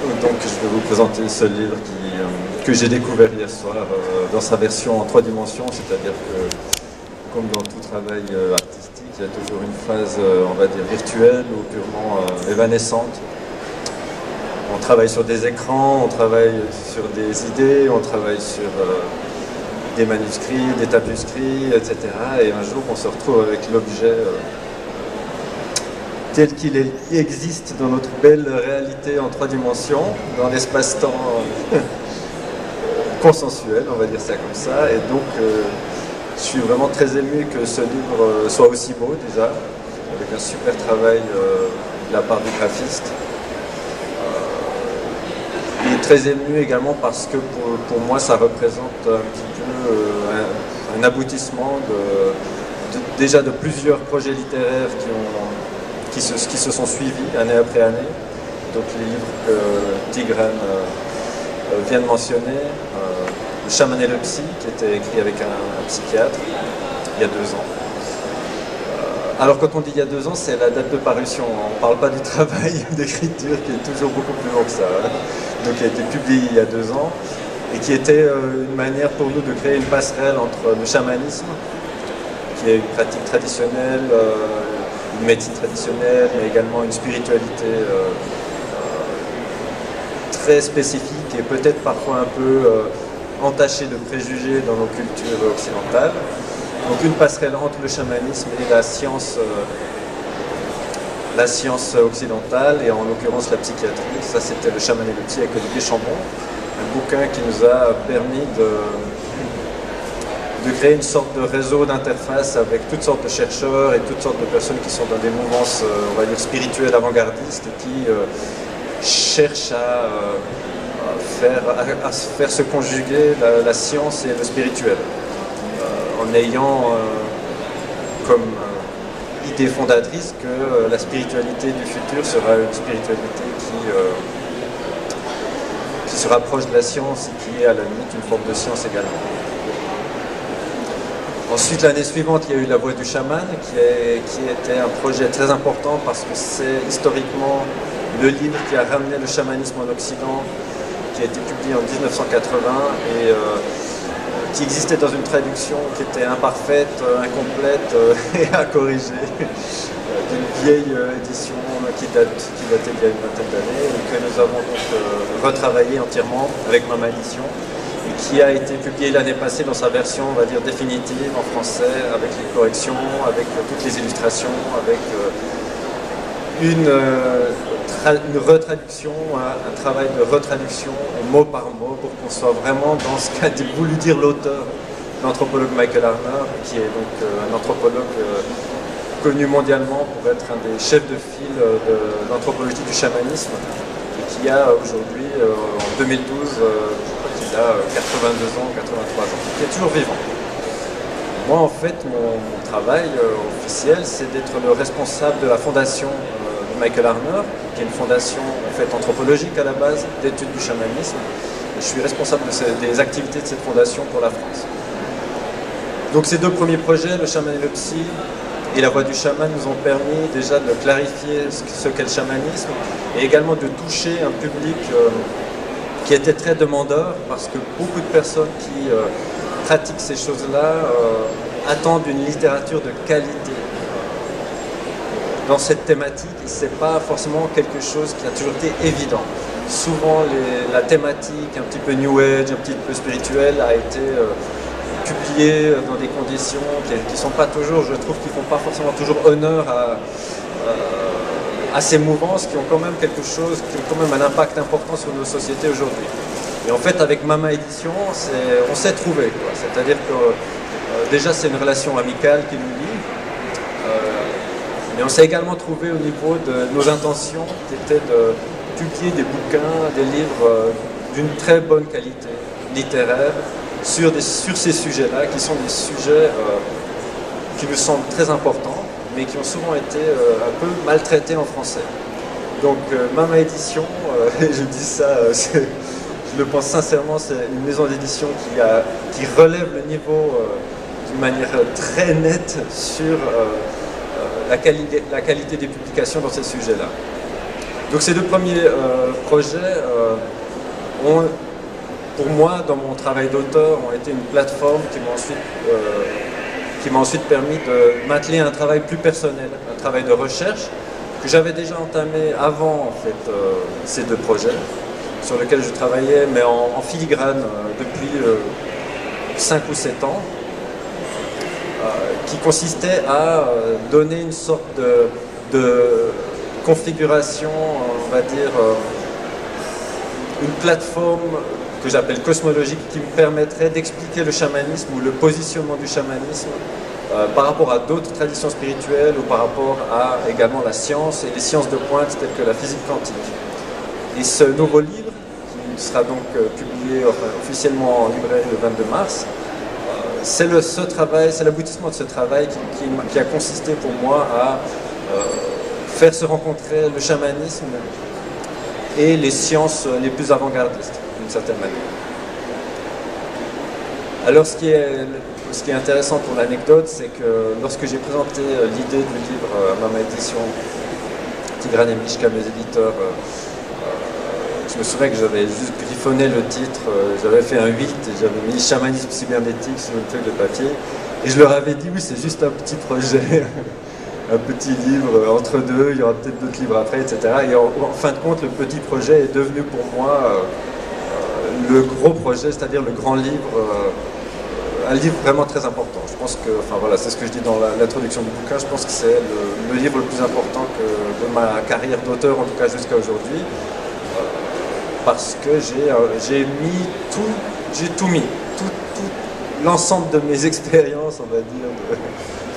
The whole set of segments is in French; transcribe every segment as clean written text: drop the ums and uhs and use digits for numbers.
Donc je vais vous présenter ce livre que j'ai découvert hier soir dans sa version en 3 dimensions, c'est-à-dire que comme dans tout travail artistique, il y a toujours une phase, on va dire, virtuelle ou purement évanescente. On travaille sur des écrans, on travaille sur des idées, on travaille sur des manuscrits, des tapuscrits, etc. Et un jour on se retrouve avec l'objet tel qu'il existe dans notre belle réalité en 3 dimensions, dans l'espace-temps consensuel, on va dire ça comme ça. Et donc je suis vraiment très ému que ce livre soit aussi beau déjà, avec un super travail de la part du graphiste. Et très ému également parce que pour moi ça représente un petit peu un aboutissement déjà de plusieurs projets littéraires qui se sont suivis année après année. Donc les livres que Tigran vient de mentionner, Le chaman et le psy, qui était écrit avec un psychiatre il y a 2 ans. Alors quand on dit il y a 2 ans, c'est la date de parution, on ne parle pas du travail d'écriture qui est toujours beaucoup plus long que ça. Donc qui a été publié il y a 2 ans et qui était une manière pour nous de créer une passerelle entre le chamanisme, qui est une pratique traditionnelle, une médecine traditionnelle, mais également une spiritualité très spécifique et peut-être parfois un peu entachée de préjugés dans nos cultures occidentales. Donc une passerelle entre le chamanisme et la science occidentale, et en l'occurrence la psychiatrie. Ça c'était Le chaman et le psy avec Olivier Chambon, un bouquin qui nous a permis de créer une sorte de réseau d'interface avec toutes sortes de chercheurs et toutes sortes de personnes qui sont dans des mouvances, on va dire, spirituelles avant-gardistes et qui cherchent à faire se conjuguer la science et le spirituel, en ayant comme idée fondatrice que la spiritualité du futur sera une spiritualité qui se rapproche de la science et qui est à la limite une forme de science également. Ensuite, l'année suivante, il y a eu La Voix du chaman, qui était un projet très important parce que c'est historiquement le livre qui a ramené le chamanisme en Occident, qui a été publié en 1980 et qui existait dans une traduction qui était imparfaite, incomplète et à corriger, d'une vieille édition qui datait d'il y a une vingtaine d'années et que nous avons donc retravaillé entièrement avec Mama Édition, et qui a été publié l'année passée dans sa version, on va dire, définitive en français, avec les corrections, avec toutes les illustrations, avec une retraduction, un travail de retraduction mot par mot pour qu'on soit vraiment dans ce qu'a voulu dire l'auteur, l'anthropologue Michael Harner, qui est donc un anthropologue connu mondialement pour être un des chefs de file de l'anthropologie du chamanisme, et qui a aujourd'hui, en 2012, je crois qu'il a 82 ans, 83 ans, qui est toujours vivant. Moi, en fait, mon travail officiel, c'est d'être le responsable de la fondation Michael Harner, qui est une fondation en fait anthropologique à la base, d'études du chamanisme. Et je suis responsable des activités de cette fondation pour la France. Donc ces 2 premiers projets, Le chaman et le psy et La Voix du chaman, nous ont permis déjà de clarifier ce qu'est le chamanisme et également de toucher un public qui était très demandeur, parce que beaucoup de personnes qui pratiquent ces choses-là attendent une littérature de qualité dans cette thématique. C'est pas forcément quelque chose qui a toujours été évident. Souvent la thématique un petit peu New Age, un petit peu spirituelle a été publiée dans des conditions qui sont pas toujours, je trouve, qui font pas forcément toujours honneur à ces mouvances qui ont quand même quelque chose, qui ont quand même un impact important sur nos sociétés aujourd'hui. Et en fait, avec Mama Édition, on s'est trouvé, c'est-à-dire que déjà c'est une relation amicale qui nous lie. Mais on s'est également trouvé au niveau de nos intentions, qui étaient de publier des bouquins, des livres d'une très bonne qualité littéraire sur ces sujets-là, qui sont des sujets qui nous semblent très importants, mais qui ont souvent été un peu maltraités en français. Donc Mama Édition, et je dis ça, je le pense sincèrement, c'est une maison d'édition qui relève le niveau d'une manière très nette sur la qualité des publications dans ces sujets-là. Donc ces deux premiers projets ont, pour moi, dans mon travail d'auteur, ont été une plateforme qui m'a ensuite permis de m'atteler à un travail plus personnel, un travail de recherche que j'avais déjà entamé avant en fait, ces deux projets, sur lesquels je travaillais, mais en filigrane depuis 5 ou 7 ans, qui consistait à donner une sorte de configuration, on va dire, une plateforme que j'appelle cosmologique, qui me permettrait d'expliquer le chamanisme ou le positionnement du chamanisme par rapport à d'autres traditions spirituelles ou par rapport à également la science et les sciences de pointe telles que la physique quantique. Et ce nouveau livre, qui sera donc publié officiellement en librairie le 22 mars, c'est l'aboutissement de ce travail qui a consisté pour moi à faire se rencontrer le chamanisme et les sciences les plus avant-gardistes, d'une certaine manière. Alors ce qui est intéressant pour l'anecdote, c'est que lorsque j'ai présenté l'idée du livre à ma édition Tigrane et Mishka, mes éditeurs, je me souviens que j'avais juste griffonné le titre, j'avais fait un 8 et j'avais mis chamanisme cybernétique sur une feuille de papier. Et je leur avais dit, oui, c'est juste un petit projet, un petit livre entre deux, il y aura peut-être d'autres livres après, etc. Et en fin de compte, le petit projet est devenu pour moi le gros projet, c'est-à-dire le grand livre, un livre vraiment très important. Je pense que, enfin voilà, c'est ce que je dis dans l'introduction du bouquin, je pense que c'est le livre le plus important de ma carrière d'auteur, en tout cas jusqu'à aujourd'hui. Parce que j'ai tout mis, l'ensemble de mes expériences, on va dire,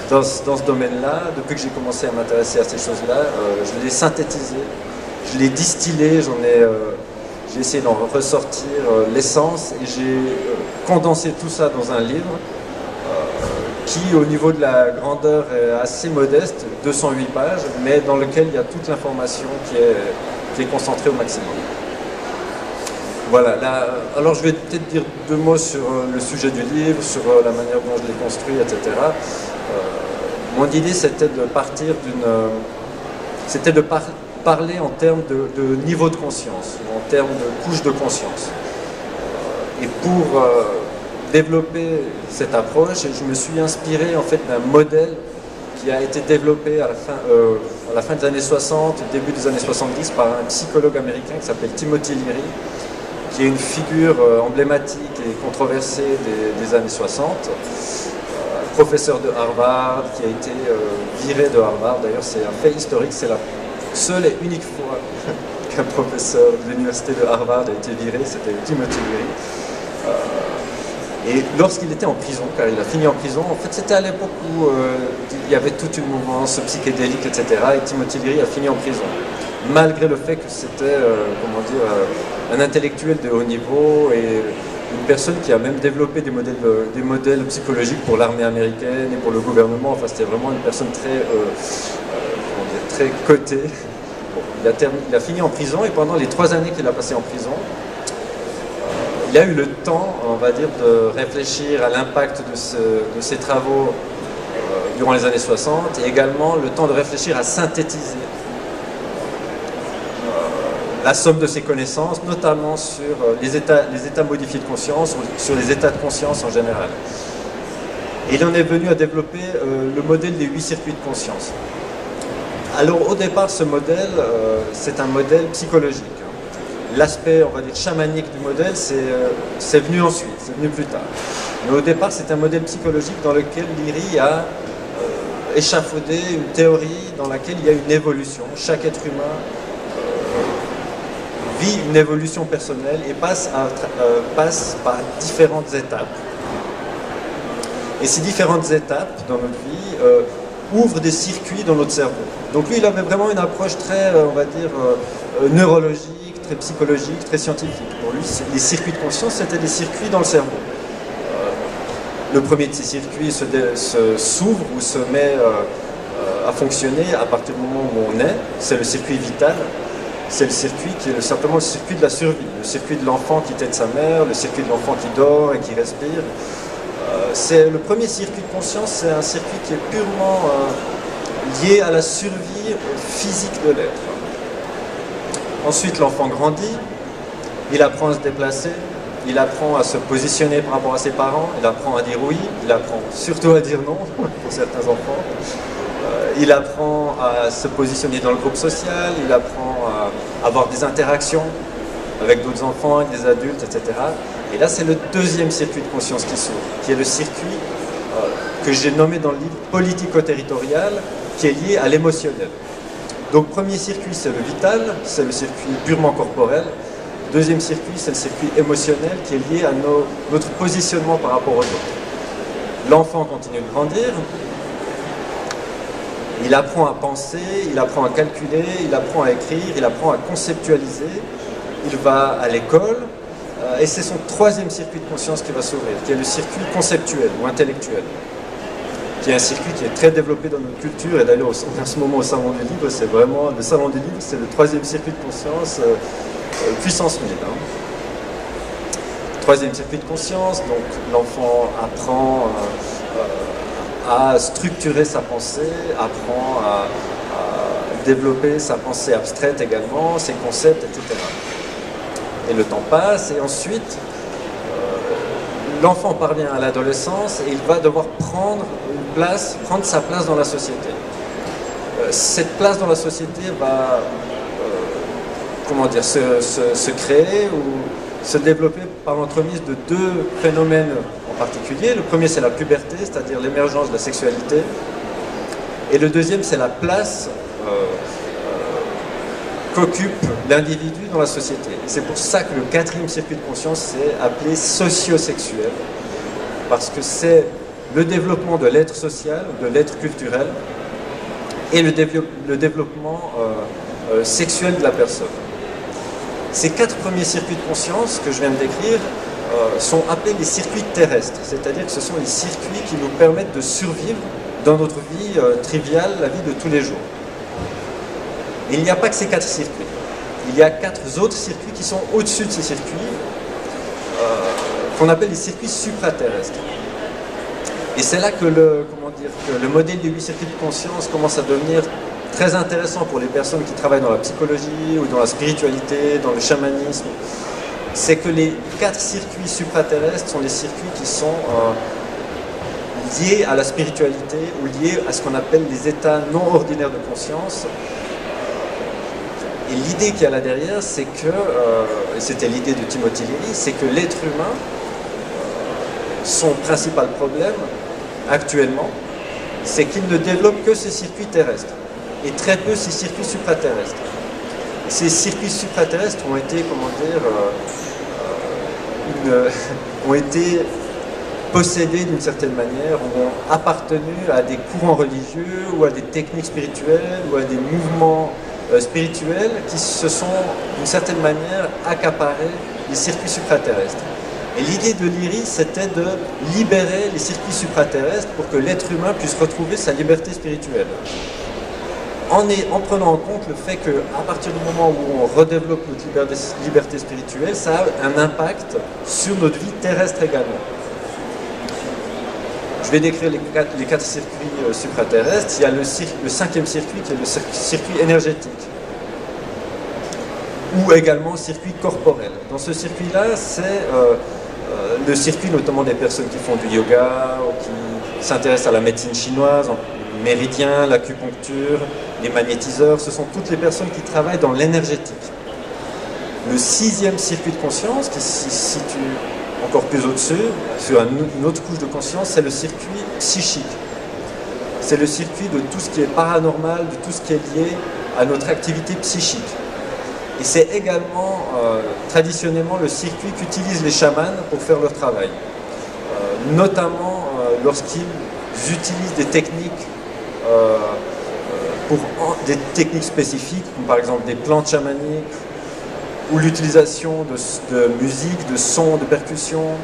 dans ce domaine-là, depuis que j'ai commencé à m'intéresser à ces choses-là, je l'ai synthétisé, je l'ai distillé, j'ai essayé d'en ressortir l'essence et j'ai condensé tout ça dans un livre qui, au niveau de la grandeur, est assez modeste, 208 pages, mais dans lequel il y a toute l'information qui est concentrée au maximum. Voilà, alors je vais peut-être dire 2 mots sur le sujet du livre, sur la manière dont je l'ai construit, etc. Mon idée, c'était de partir parler en termes de niveau de conscience, en termes de couche de conscience. Et pour développer cette approche, je me suis inspiré en fait d'un modèle qui a été développé à la fin des années 60, début des années 70 par un psychologue américain qui s'appelle Timothy Leary, qui est une figure emblématique et controversée des années 60, professeur de Harvard, qui a été viré de Harvard. D'ailleurs, c'est un fait historique, c'est la seule et unique fois qu'un professeur de l'université de Harvard a été viré, c'était Timothy Leary. Et lorsqu'il était en prison, car il a fini en prison, en fait c'était à l'époque où il y avait toute une mouvance psychédélique, etc. Et Timothy Leary a fini en prison, malgré le fait que c'était, un intellectuel de haut niveau et une personne qui a même développé des modèles psychologiques pour l'armée américaine et pour le gouvernement. Enfin, c'était vraiment une personne très cotée. Bon, il a fini en prison et pendant les 3 années qu'il a passées en prison, il a eu le temps, on va dire, de réfléchir à l'impact de ses travaux durant les années 60 et également le temps de réfléchir à synthétiser la somme de ses connaissances, notamment sur les états modifiés de conscience, sur les états de conscience en général. Et il en est venu à développer le modèle des 8 circuits de conscience. Alors au départ, ce modèle, c'est un modèle psychologique. L'aspect, on va dire, chamanique du modèle, c'est venu ensuite, c'est venu plus tard. Mais au départ, c'est un modèle psychologique dans lequel Leary a échafaudé une théorie dans laquelle il y a une évolution. Chaque être humain vit une évolution personnelle et passe par différentes étapes. Et ces différentes étapes dans notre vie ouvrent des circuits dans notre cerveau. Donc lui, il avait vraiment une approche très, on va dire, neurologique, très psychologique, très scientifique. Pour lui, les circuits de conscience, c'était des circuits dans le cerveau. Le premier de ces circuits s'ouvre ou se met à fonctionner à partir du moment où on est. C'est le circuit vital. C'est le circuit qui est simplement le circuit de la survie, le circuit de l'enfant qui tète sa mère, le circuit de l'enfant qui dort et qui respire. C'est le premier circuit de conscience, c'est un circuit qui est purement lié à la survie physique de l'être. Ensuite, l'enfant grandit, il apprend à se déplacer, il apprend à se positionner par rapport à ses parents, il apprend à dire oui, il apprend surtout à dire non pour certains enfants. Il apprend à se positionner dans le groupe social, il apprend à avoir des interactions avec d'autres enfants, avec des adultes, etc. Et là, c'est le deuxième circuit de conscience qui s'ouvre, qui est le circuit que j'ai nommé dans le livre politico-territorial, qui est lié à l'émotionnel. Donc, premier circuit, c'est le vital, c'est le circuit purement corporel. Deuxième circuit, c'est le circuit émotionnel qui est lié à notre positionnement par rapport aux autres. L'enfant continue de grandir, il apprend à penser, il apprend à calculer, il apprend à écrire, il apprend à conceptualiser, il va à l'école, et c'est son troisième circuit de conscience qui va s'ouvrir, qui est le circuit conceptuel ou intellectuel, qui est un circuit qui est très développé dans notre culture, et d'ailleurs en ce moment au Salon du Livre, c'est vraiment, le Salon du Livre, c'est le troisième circuit de conscience, puissance 1000. Troisième circuit de conscience, donc l'enfant apprend à structurer sa pensée, apprend à développer sa pensée abstraite également, ses concepts, etc. Et le temps passe, et ensuite, l'enfant parvient à l'adolescence et il va devoir prendre sa place dans la société. Cette place dans la société va se créer ou se développer par l'entremise de deux phénomènes en particulier. Le premier, c'est la puberté, c'est-à-dire l'émergence de la sexualité. Et le deuxième, c'est la place qu'occupe l'individu dans la société. C'est pour ça que le quatrième circuit de conscience c'est appelé socio-sexuel, parce que c'est le développement de l'être social, de l'être culturel, et le développement sexuel de la personne. Ces quatre premiers circuits de conscience que je viens de décrire sont appelés les circuits terrestres, c'est-à-dire que ce sont les circuits qui nous permettent de survivre dans notre vie triviale, la vie de tous les jours. Et il n'y a pas que ces quatre circuits. Il y a quatre autres circuits qui sont au-dessus de ces circuits, qu'on appelle les circuits supraterrestres. Et c'est là que le modèle des 8 circuits de conscience commence à devenir très intéressant pour les personnes qui travaillent dans la psychologie ou dans la spiritualité, dans le chamanisme. C'est que les 4 circuits supraterrestres sont des circuits qui sont liés à la spiritualité ou liés à ce qu'on appelle les états non ordinaires de conscience. Et l'idée qu'il y a là derrière, c'est que, et c'était l'idée de Timothy Leary, c'est que l'être humain, son principal problème actuellement, c'est qu'il ne développe que ces circuits terrestres et très peu ces circuits supraterrestres. Ces circuits supraterrestres ont été, ont été possédés d'une certaine manière, ont appartenu à des courants religieux ou à des techniques spirituelles ou à des mouvements spirituels qui se sont d'une certaine manière accaparés les circuits supraterrestres. Et l'idée de Leary, c'était de libérer les circuits supraterrestres pour que l'être humain puisse retrouver sa liberté spirituelle. En prenant en compte le fait qu'à partir du moment où on redéveloppe notre liberté spirituelle, ça a un impact sur notre vie terrestre également. Je vais décrire les quatre circuits supraterrestres. Il y a le 5e circuit qui est le circuit énergétique, ou également circuit corporel. Dans ce circuit-là, c'est le circuit notamment des personnes qui font du yoga, ou qui s'intéressent à la médecine chinoise, les méridiens, l'acupuncture, les magnétiseurs. Ce sont toutes les personnes qui travaillent dans l'énergétique. Le 6e circuit de conscience, qui se situe encore plus au-dessus, sur une autre couche de conscience, c'est le circuit psychique. C'est le circuit de tout ce qui est paranormal, de tout ce qui est lié à notre activité psychique. Et c'est également, traditionnellement, le circuit qu'utilisent les chamans pour faire leur travail. Notamment lorsqu'ils utilisent des techniques, des techniques spécifiques, comme par exemple des plantes chamaniques, ou l'utilisation de musique, de sons, de percussions,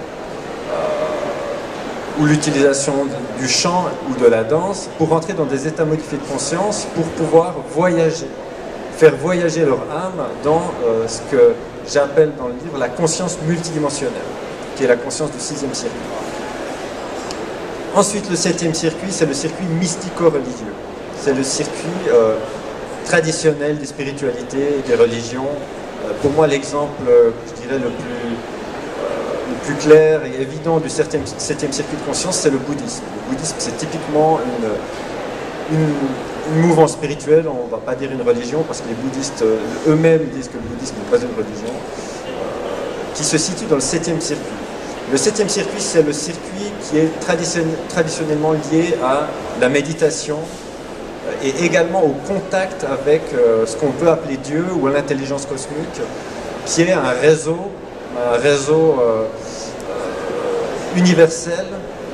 ou l'utilisation du chant ou de la danse, pour entrer dans des états modifiés de conscience, pour pouvoir voyager, faire voyager leur âme dans ce que j'appelle dans le livre la conscience multidimensionnelle, qui est la conscience du 6e circuit. Ensuite, le 7e circuit, c'est le circuit mystico-religieux. C'est le circuit traditionnelle des spiritualités, des religions. Pour moi, l'exemple, je dirais, le plus clair et évident du 7e circuit de conscience, c'est le bouddhisme. Le bouddhisme, c'est typiquement une mouvance spirituelle, on ne va pas dire une religion, parce que les bouddhistes eux-mêmes disent que le bouddhisme n'est pas une religion, qui se situe dans le 7e circuit. Le 7e circuit, c'est le circuit qui est traditionnellement lié à la méditation et également au contact avec ce qu'on peut appeler Dieu ou l'intelligence cosmique, qui est un réseau universel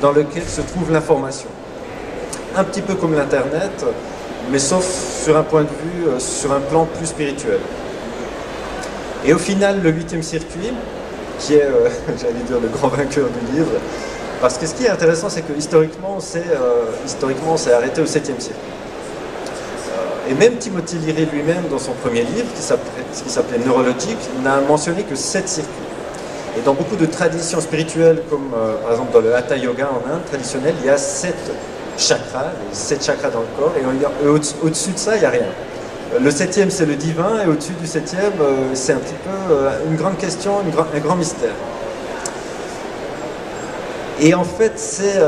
dans lequel se trouve l'information. Un petit peu comme l'Internet, mais sauf sur un point de vue, sur un plan plus spirituel. Et au final, le 8e circuit, qui est, j'allais dire, le grand vainqueur du livre, parce que ce qui est intéressant, c'est que historiquement, on s'est arrêté au 7e circuit. Et même Timothy Leary lui-même, dans son premier livre, qui s'appelait Neurologique, n'a mentionné que 7 circuits. Et dans beaucoup de traditions spirituelles, comme par exemple dans le Hatha Yoga en Inde, traditionnel, il y a 7 chakras, les 7 chakras dans le corps, et au-dessus de ça, il n'y a rien. Le 7e, c'est le divin, et au-dessus du 7e, c'est un petit peu une grande question, un grand mystère. Et en fait, c'est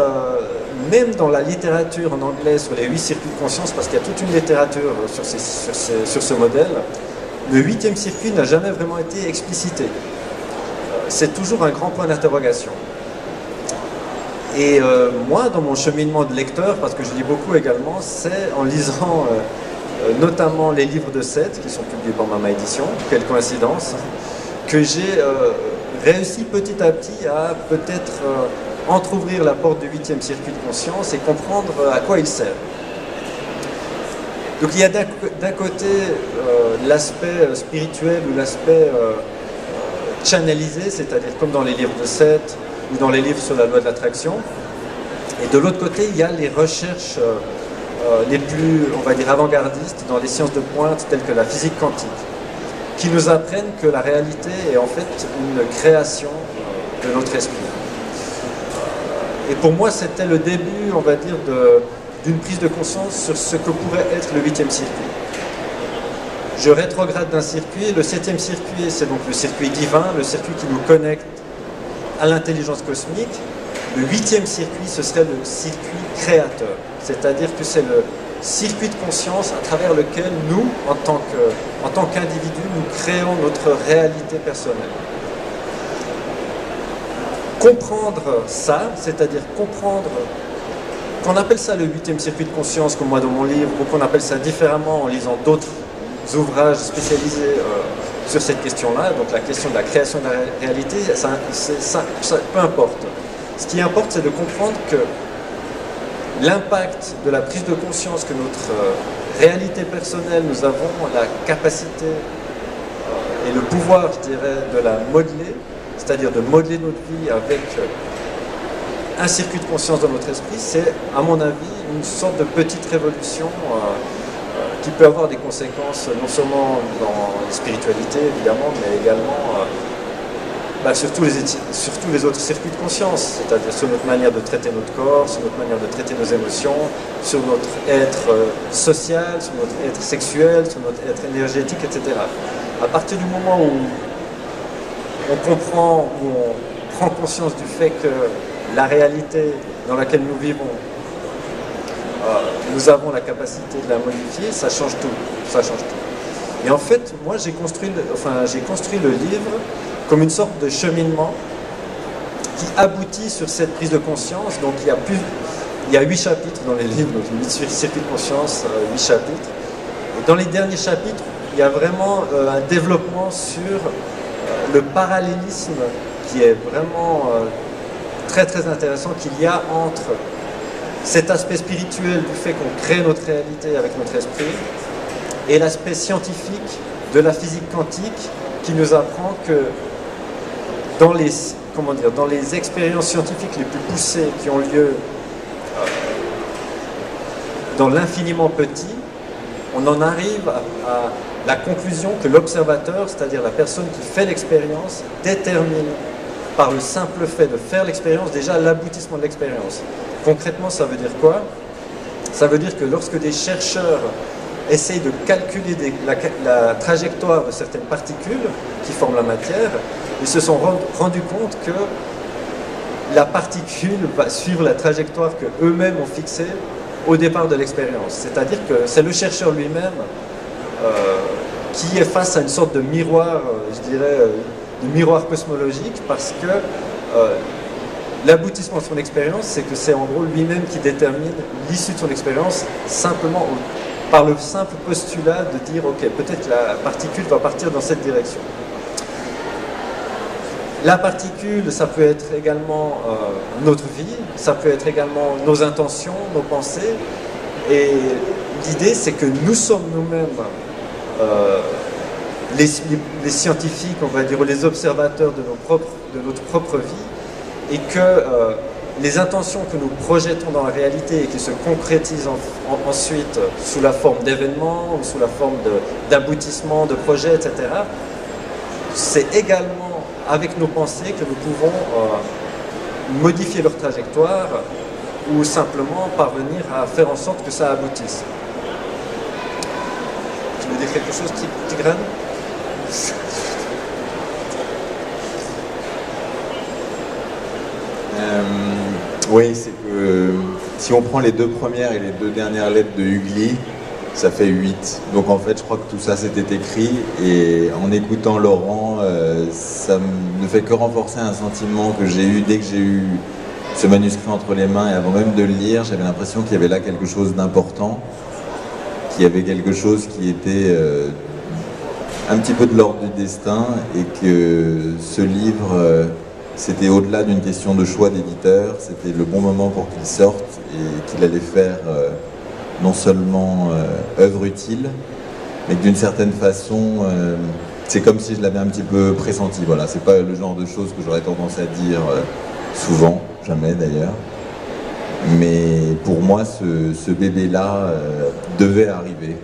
même dans la littérature en anglais sur les 8 circuits de conscience, parce qu'il y a toute une littérature sur ce modèle, le 8e circuit n'a jamais vraiment été explicité. C'est toujours un grand point d'interrogation. Et moi, dans mon cheminement de lecteur, parce que je lis beaucoup également, c'est en lisant notamment les livres de Seth, qui sont publiés par Mama Édition, quelle coïncidence, que j'ai réussi petit à petit à peut-être entrouvrir la porte du 8e circuit de conscience et comprendre à quoi il sert. Donc il y a d'un côté l'aspect spirituel ou l'aspect channalisé, c'est-à-dire comme dans les livres de Seth ou dans les livres sur la loi de l'attraction. Et de l'autre côté, il y a les recherches les plus, on va dire, avant-gardistes dans les sciences de pointe telles que la physique quantique, qui nous apprennent que la réalité est en fait une création de notre esprit. Et pour moi, c'était le début, on va dire, d'une prise de conscience sur ce que pourrait être le 8e circuit. Je rétrograde d'un circuit. Le 7e circuit, c'est donc le circuit divin, le circuit qui nous connecte à l'intelligence cosmique. Le 8e circuit, ce serait le circuit créateur. C'est-à-dire que c'est le circuit de conscience à travers lequel nous, en tant qu'individus, nous créons notre réalité personnelle. Comprendre ça, c'est-à-dire comprendre qu'on appelle ça le 8e circuit de conscience, comme moi dans mon livre, ou qu'on appelle ça différemment en lisant d'autres ouvrages spécialisés sur cette question-là, donc la question de la création de la réalité, ça, peu importe. Ce qui importe, c'est de comprendre que l'impact de la prise de conscience que notre réalité personnelle, nous avons la capacité et le pouvoir, je dirais, de la modeler, c'est-à-dire de modeler notre vie avec un circuit de conscience dans notre esprit, c'est, à mon avis, une sorte de petite révolution qui peut avoir des conséquences non seulement dans la spiritualité, évidemment, mais également sur tous les autres circuits de conscience, c'est-à-dire sur notre manière de traiter notre corps, sur notre manière de traiter nos émotions, sur notre être social, sur notre être sexuel, sur notre être énergétique, etc. À partir du moment où on comprend, où on prend conscience du fait que la réalité dans laquelle nous vivons, nous avons la capacité de la modifier, ça change tout. Ça change tout. Et en fait, moi, j'ai construit le livre comme une sorte de cheminement qui aboutit sur cette prise de conscience. Donc il y a 8 chapitres dans les livres, donc 8 circuits de conscience, 8 chapitres. Et dans les derniers chapitres, il y a vraiment un développement sur le parallélisme qui est vraiment très très intéressant qu'il y a entre cet aspect spirituel du fait qu'on crée notre réalité avec notre esprit et l'aspect scientifique de la physique quantique qui nous apprend que dans les expériences scientifiques les plus poussées qui ont lieu dans l'infiniment petit, on en arrive à la conclusion que l'observateur, c'est-à-dire la personne qui fait l'expérience, détermine par le simple fait de faire l'expérience déjà l'aboutissement de l'expérience. Concrètement, ça veut dire quoi? Ça veut dire que lorsque des chercheurs essayent de calculer la trajectoire de certaines particules qui forment la matière. Ils se sont rendus compte que la particule va suivre la trajectoire qu'eux-mêmes ont fixée au départ de l'expérience. C'est-à-dire que c'est le chercheur lui-même qui est face à une sorte de miroir, je dirais, de miroir cosmologique, parce que l'aboutissement de son expérience, c'est que c'est en gros lui-même qui détermine l'issue de son expérience simplement par le simple postulat de dire ok, peut-être que la particule va partir dans cette direction. La particule, ça peut être également notre vie, ça peut être également nos intentions, nos pensées, et l'idée c'est que nous sommes nous-mêmes les scientifiques, on va dire, ou les observateurs de notre propre vie, et que les intentions que nous projetons dans la réalité et qui se concrétisent ensuite sous la forme d'événements ou sous la forme d'aboutissements, de projets, etc., c'est également avec nos pensées que nous pouvons modifier leur trajectoire ou simplement parvenir à faire en sorte que ça aboutisse. Tu veux dire quelque chose, Tigran? Oui, c'est que si on prend les deux premières et les deux dernières lettres de Hugli, ça fait 8. Donc en fait, je crois que tout ça s'était écrit, et en écoutant Laurent, ça ne fait que renforcer un sentiment que j'ai eu dès que j'ai eu ce manuscrit entre les mains, et avant même de le lire, j'avais l'impression qu'il y avait là quelque chose d'important, qu'il y avait quelque chose qui était un petit peu de l'ordre du destin, et que ce livre, c'était au-delà d'une question de choix d'éditeur, c'était le bon moment pour qu'il sorte, et qu'il allait faire non seulement œuvre utile, mais que d'une certaine façon, c'est comme si je l'avais un petit peu pressenti. Voilà, c'est pas le genre de choses que j'aurais tendance à dire souvent, jamais d'ailleurs. Mais pour moi, ce bébé-là devait arriver.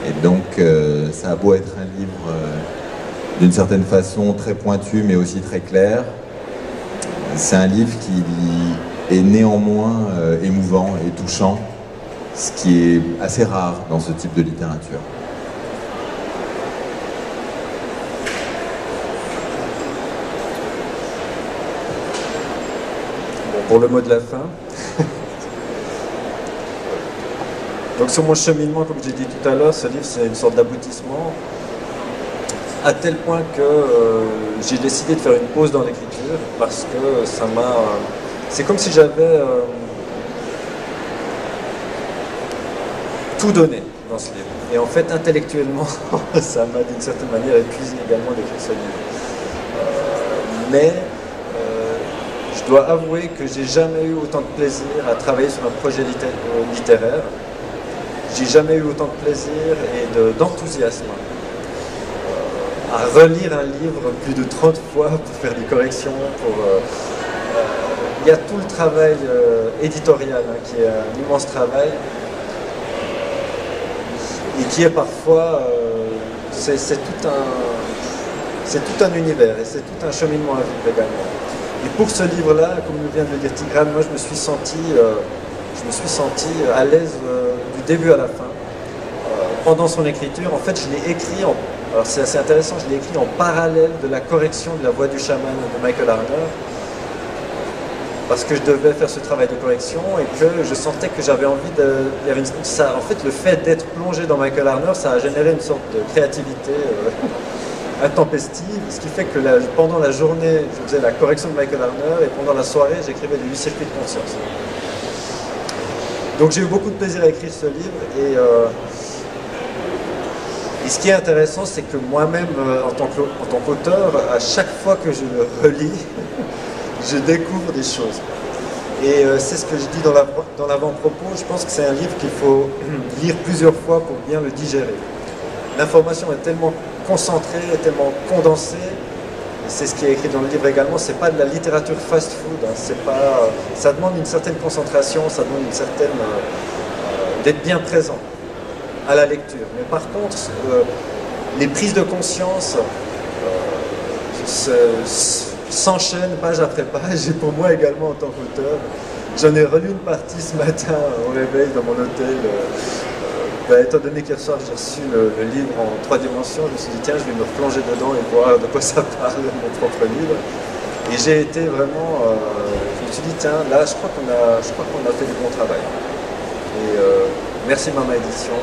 Et donc, ça a beau être un livre d'une certaine façon très pointu, mais aussi très clair. C'est un livre qui est néanmoins émouvant et touchant, ce qui est assez rare dans ce type de littérature. Bon, pour le mot de la fin. Donc sur mon cheminement, comme j'ai dit tout à l'heure, ce livre c'est une sorte d'aboutissement, à tel point que j'ai décidé de faire une pause dans l'écriture, parce que ça m'a... c'est comme si j'avais tout donné dans ce livre. Et en fait, intellectuellement, ça m'a d'une certaine manière épuisé également d'écrire ce livre. Mais je dois avouer que j'ai jamais eu autant de plaisir à travailler sur un projet littéraire. J'ai jamais eu autant de plaisir et d'enthousiasme à relire un livre plus de 30 fois pour faire des corrections. Il y a tout le travail éditorial, hein, qui est un immense travail et qui est parfois, c'est tout un univers et c'est tout un cheminement à vivre également. Et pour ce livre-là, comme vient de le dire Tigran, moi je me suis senti à l'aise du début à la fin. Pendant son écriture, en fait, je l'ai écrit, alors c'est assez intéressant, je l'ai écrit en parallèle de la correction de La Voix du chaman de Michael Harner, parce que je devais faire ce travail de correction et que je sentais que j'avais envie de... en fait, le fait d'être plongé dans Michael Harner, ça a généré une sorte de créativité intempestive, ce qui fait que pendant la journée, je faisais la correction de Michael Harner et pendant la soirée, j'écrivais des 8 circuits de conscience. Donc j'ai eu beaucoup de plaisir à écrire ce livre et ce qui est intéressant, c'est que moi-même, en tant qu'auteur, à chaque fois que je le relis, je découvre des choses. Et c'est ce que je dis dans l'avant-propos, je pense que c'est un livre qu'il faut lire plusieurs fois pour bien le digérer. L'information est tellement concentrée, tellement condensée, et c'est ce qui est écrit dans le livre également, c'est pas de la littérature fast-food, hein, ça demande une certaine concentration, ça demande une certaine... d'être bien présent à la lecture. Mais par contre, les prises de conscience s'enchaînent page après page, et pour moi également en tant qu'auteur, j'en ai relu une partie ce matin au réveil dans mon hôtel Bah, étant donné qu'hier soir j'ai reçu le livre en 3 dimensions, je me suis dit tiens, je vais me replonger dedans et voir de quoi ça parle, mon propre livre. Et j'ai été vraiment, je me suis dit tiens, là je crois qu'on a fait du bon travail. Et merci Mama Édition.